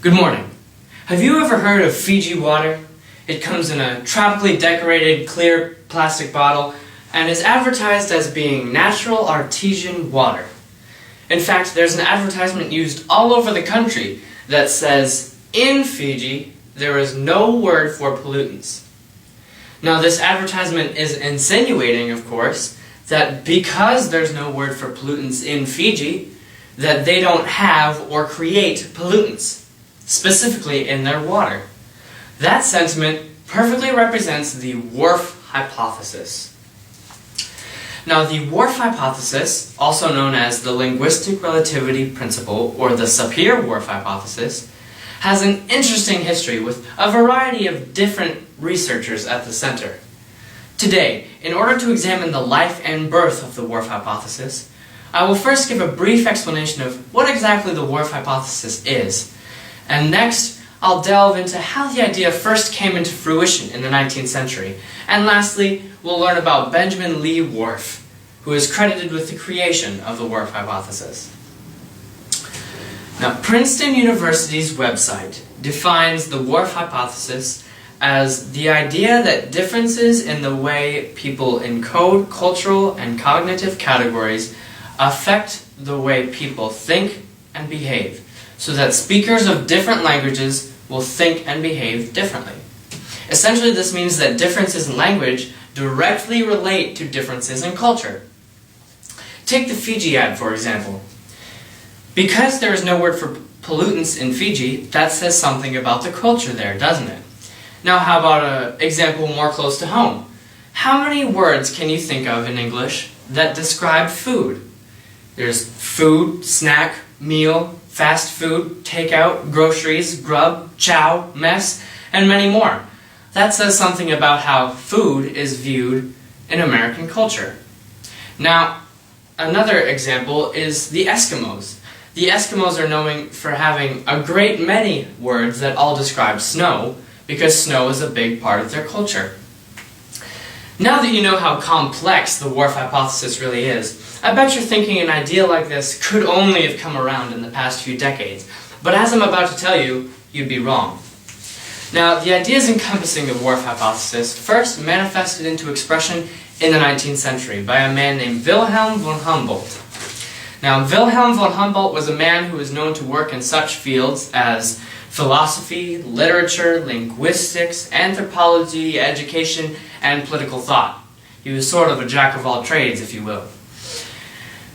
Good morning. Have you ever heard of Fiji water? It comes in a tropically decorated clear plastic bottle and is advertised as being natural artesian water. In fact, there's an advertisement used all over the country that says, "In Fiji, there is no word for pollutants." Now, this advertisement is insinuating, of course, that because there's no word for pollutants in Fiji, that they don't have or create pollutants, specifically in their water. That sentiment perfectly represents the Whorf hypothesis. Now, the Whorf hypothesis, also known as the linguistic relativity principle or the Sapir-Whorf hypothesis, has an interesting history with a variety of different researchers at the center. Today, in order to examine the life and birth of the Whorf hypothesis, I will first give a brief explanation of what exactly the Whorf hypothesis is, and next I'll delve into how the idea first came into fruition in the 19th century, and lastly we'll learn about Benjamin Lee Whorf, who is credited with the creation of the Whorf hypothesis. Now, Princeton University's website defines the Whorf hypothesis as the idea that differences in the way people encode cultural and cognitive categories affect the way people think and behave, so that speakers of different languages will think and behave differently. Essentially, this means that differences in language directly relate to differences in culture. Take the Fiji ad, for example. Because there is no word for pollutants in Fiji, that says something about the culture there, doesn't it? Now, how about an example more close to home? How many words can you think of in English that describe food? There's food, snack, meal, fast food, takeout, groceries, grub, chow, mess, and many more. That says something about how food is viewed in American culture. Now, another example is the Eskimos. The Eskimos are known for having a great many words that all describe snow, because snow is a big part of their culture. Now that you know how complex the Whorf hypothesis really is, I bet you're thinking an idea like this could only have come around in the past few decades. But as I'm about to tell you, you'd be wrong. Now, the ideas encompassing the Whorf hypothesis first manifested into expression in the 19th century by a man named Wilhelm von Humboldt. Now, Wilhelm von Humboldt was a man who was known to work in such fields as philosophy, literature, linguistics, anthropology, education, and political thought. He was sort of a jack of all trades, if you will.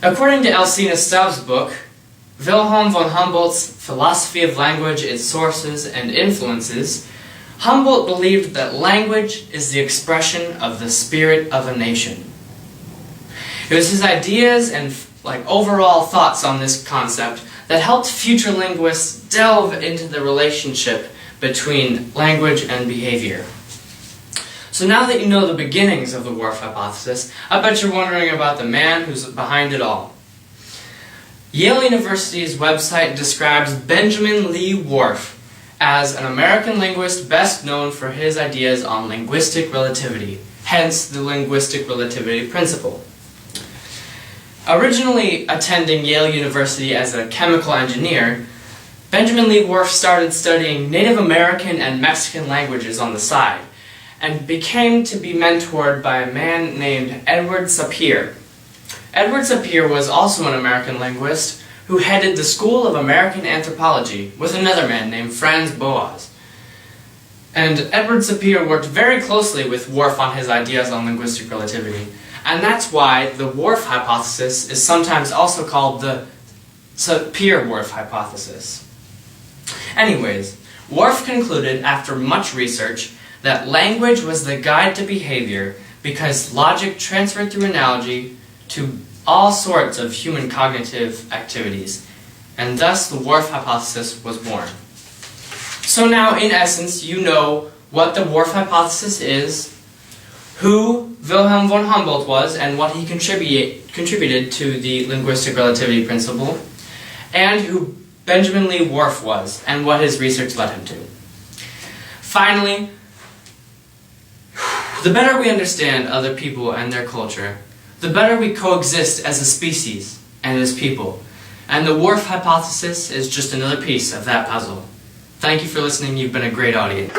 According to Alcina Stubbs' book, Wilhelm von Humboldt's Philosophy of Language, Its Sources and Influences, Humboldt believed that language is the expression of the spirit of a nation. It was his ideas and overall thoughts on this concept that helped future linguists delve into the relationship between language and behavior. So now that you know the beginnings of the Whorf hypothesis, I bet you're wondering about the man who's behind it all. Yale University's website describes Benjamin Lee Whorf as an American linguist best known for his ideas on linguistic relativity, hence the linguistic relativity principle. Originally attending Yale University as a chemical engineer, Benjamin Lee Whorf started studying Native American and Mexican languages on the side, and became to be mentored by a man named Edward Sapir. Edward Sapir was also an American linguist who headed the School of American Anthropology with another man named Franz Boas. And Edward Sapir worked very closely with Whorf on his ideas on linguistic relativity, and that's why the Whorf hypothesis is sometimes also called the Sapir-Whorf hypothesis. Anyways, Whorf concluded after much research that language was the guide to behavior because logic transferred through analogy to all sorts of human cognitive activities, and thus the Whorf hypothesis was born. So now, in essence, you know what the Whorf hypothesis is, who Wilhelm von Humboldt was, and what he contributed to the linguistic relativity principle, and who Benjamin Lee Whorf was, and what his research led him to. Finally, the better we understand other people and their culture, the better we coexist as a species and as people. And the Whorf hypothesis is just another piece of that puzzle. Thank you for listening. You've been a great audience.